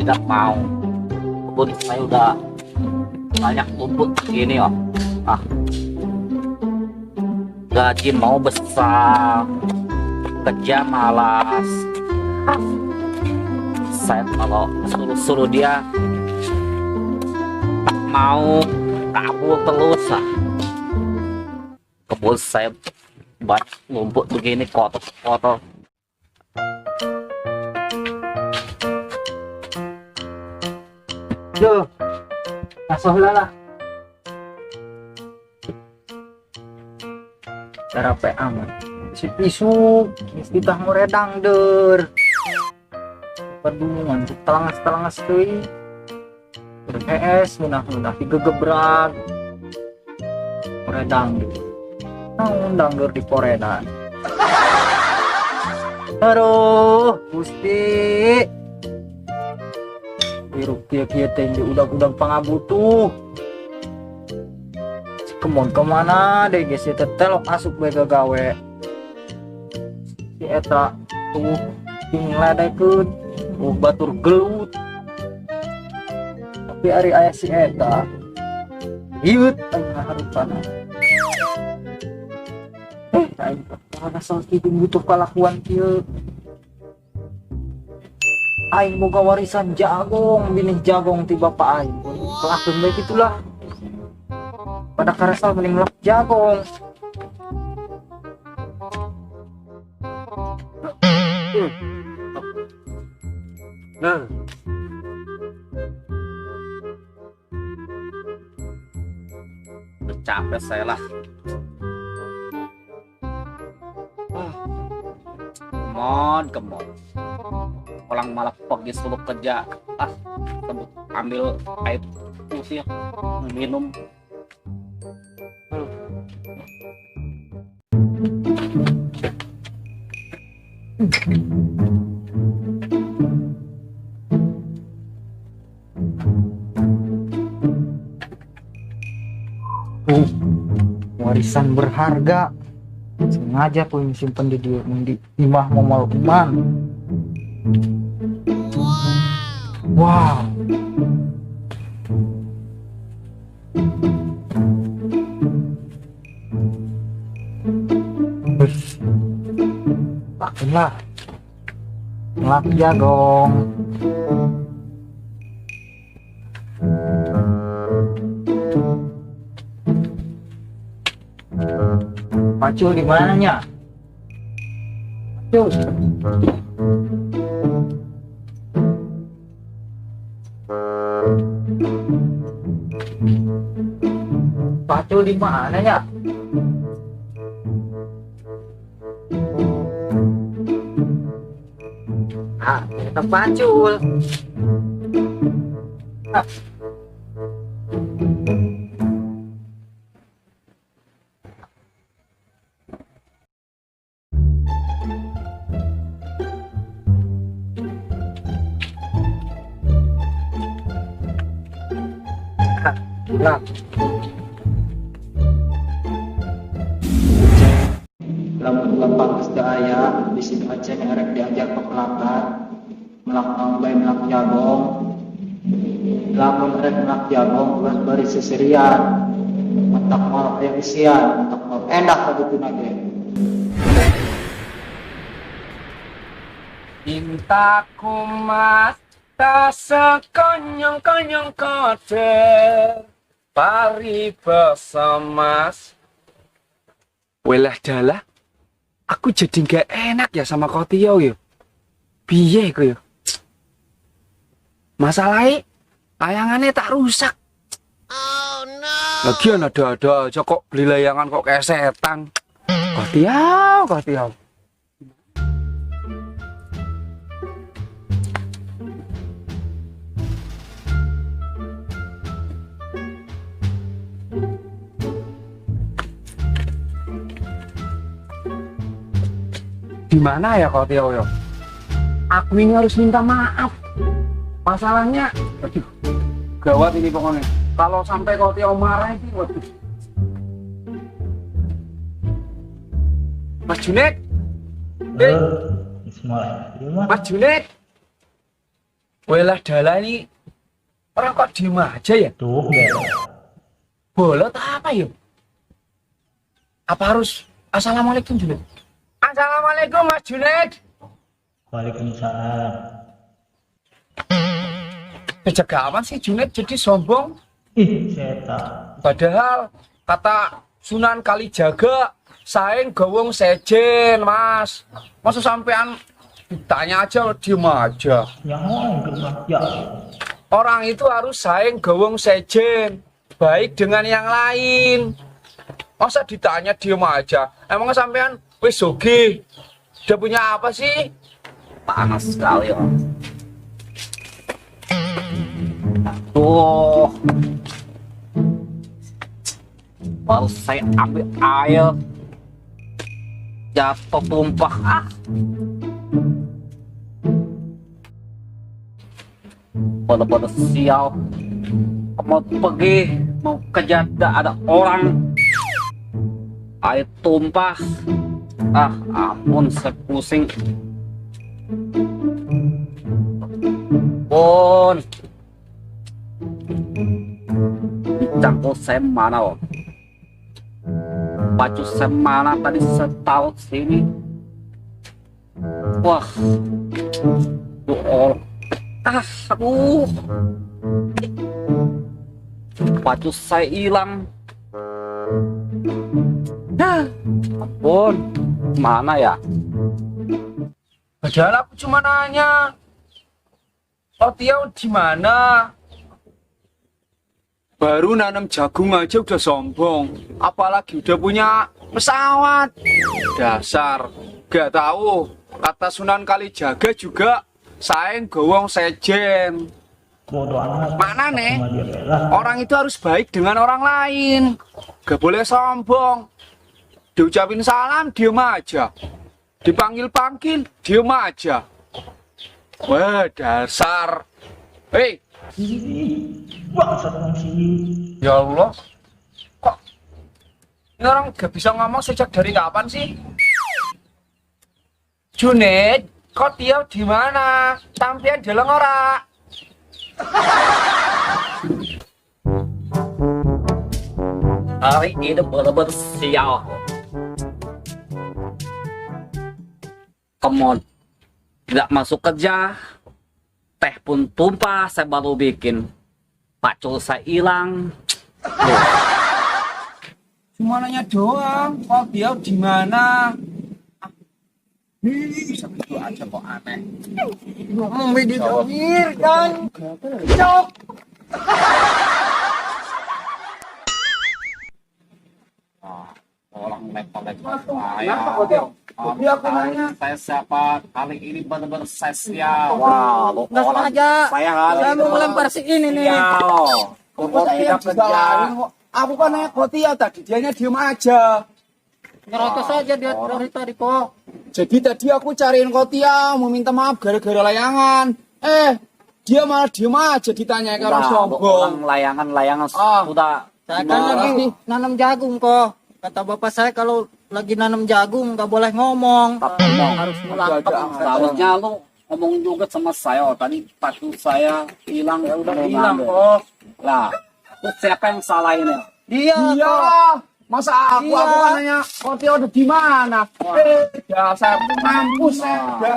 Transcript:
tidak mau. Kebun saya udah banyak rumput gini oh. Ah, gaji mau besar, kerja malas. Ah, saya kalau suruh-suruh dia tak mau, kabur terus ah. Kebun saya banyak rumput begini kotor-kotor. Duh, asuh lah. Terape amat. Si pisu, kita ngoredang der. Perdungan, telangas tuh. PS, munah digegebrak. Ngoredang gitu. Undang der di poredan. Aduh, Gusti. Iruk kia teh udang pangabutuh. Kemon kemana deh guys ya telok asup bae gawe. Si eta tuh ngladekeun batur gelut. Tapi ari aya si eta. Iut tengah harupana. Aing kana sakit butuh kalakuan kieu. Aing boga warisan jagong, binih jagong ti bapak aing. Lakeun bae gitulah. Pada karasa mending lak jagong. Nah. Udah capek saya lah. Kemon. Orang malah pergi suruh kerja. Sebut ambil air putih minum. Warisan berharga. Sengaja aku ini simpen di imah momal uman. Wow. Pakailah. Ngelak jagong. Pacul di mananya? Pacul. Pacul di mananya? Ah, kita pacul. Ah. Nah. Lamun lapang sedaya di situ aja erek diajar ke pelanggan melak melak jagong. Lamun erek melak jagong ulah bari seserian. Mentak mal aya isian, mentak mal enak kabutuna ge. Cintaku mas tak sekonyong-konyong kode pari besamas. Welah dalah, aku jadi nggak enak ya sama kau Tio yo. Piye ku yo? Masalahnya layangannya tak rusak. Oh no. Lagian ada aja kok beli layangan kok kayak setan. Kau Tio. Di mana ya kau Tio yo? Aku ini harus minta maaf. Masalahnya, aduh, gawat ini pokoknya. Kalau sampai kau Tio marah ini, waduh. Mas Junet, Bismillah. Mas Junet. Welah dalah ini orang kok diem aja ya? Tuh ya. Bolot apa yuk? Apa harus assalamualaikum Junaid? Assalamualaikum Mas Junaid. Waalaikumsalam. Jaga aman sih Junaid jadi sombong. Ih, setan. Padahal kata Sunan Kalijaga saing gawong sejen Mas. Masa sampean ditanya aja diem aja. Yang mau ya. Orang itu harus saing gawong sejen, baik dengan yang lain. Masa ditanya diem aja? Emang sampean wis sugih? Udah punya apa sih? Panas sekali ya. Tuh. Baru saya ambil air. Jatuh tumpah. Ah. Pada sial. Mau pergi, mau kejar, ada orang. Air tumpah. Ah, ampun, saya pusing. Pun. Cangkul saya mana, oh? Baju saya mana tadi saya taruh sini. Wah. Oh. Ah, aduh. Baju saya hilang. Nah, ampun. Mana ya? Padahal aku cuma nanya. Otio di mana? Baru nanam jagung aja udah sombong. Apalagi udah punya pesawat. Dasar. Gak tahu. Kata Sunan Kalijaga juga saing gawong sejen. Bodoh amat. Mana nih? Sama dia bela. Orang itu harus baik dengan orang lain. Gak boleh sombong. Diucapin salam, diem aja. Dipanggil-panggil, diem aja. Wah, dasar. Hei, Bangsat orang sini. ya Allah. Kok ini orang gak bisa ngomong sejak dari kapan sih? Junaid, kok dia di mana? Tampian deleng ora? Hari ini benar-benar sial. Kamu tidak masuk kerja, teh pun tumpah saya baru bikin. Pacul saya hilang. Cuma nanya doang, kok dia di mana? Itu aja kok aneh. Ngomong video kan? Cok. Orang lepal-lepal Kenapa kok dia? Dia aku nanya. Saya siapa? Kali ini benar-benar saya sial. Wah, nggak sengaja. Saya kali Saya ini mau melempar si ini nih. sial. Kok tidak berjalan kok? Aku kan nanya kok dia tadi, dianya diem aja. Ngerocos saja dia dari tadi kok. Jadi tadi aku cariin Kotia, mau minta maaf gara-gara layangan. Dia malah diem aja ditanya kalau sombong. Orang layangan Ah. sudah. Saya kan lagi nanam jagung kok. Kata bapak saya kalau lagi nanam jagung nggak boleh ngomong. Harus melangkap. Seharusnya lu ngomong juga sama saya. Tadi pacu saya hilang. Ya udah hilang kok. Lah, terus siapa yang salah ini? Dia Iya, kok. masa aku Iya. kan nanya Kotia udah di mana? Dasar mampus ya.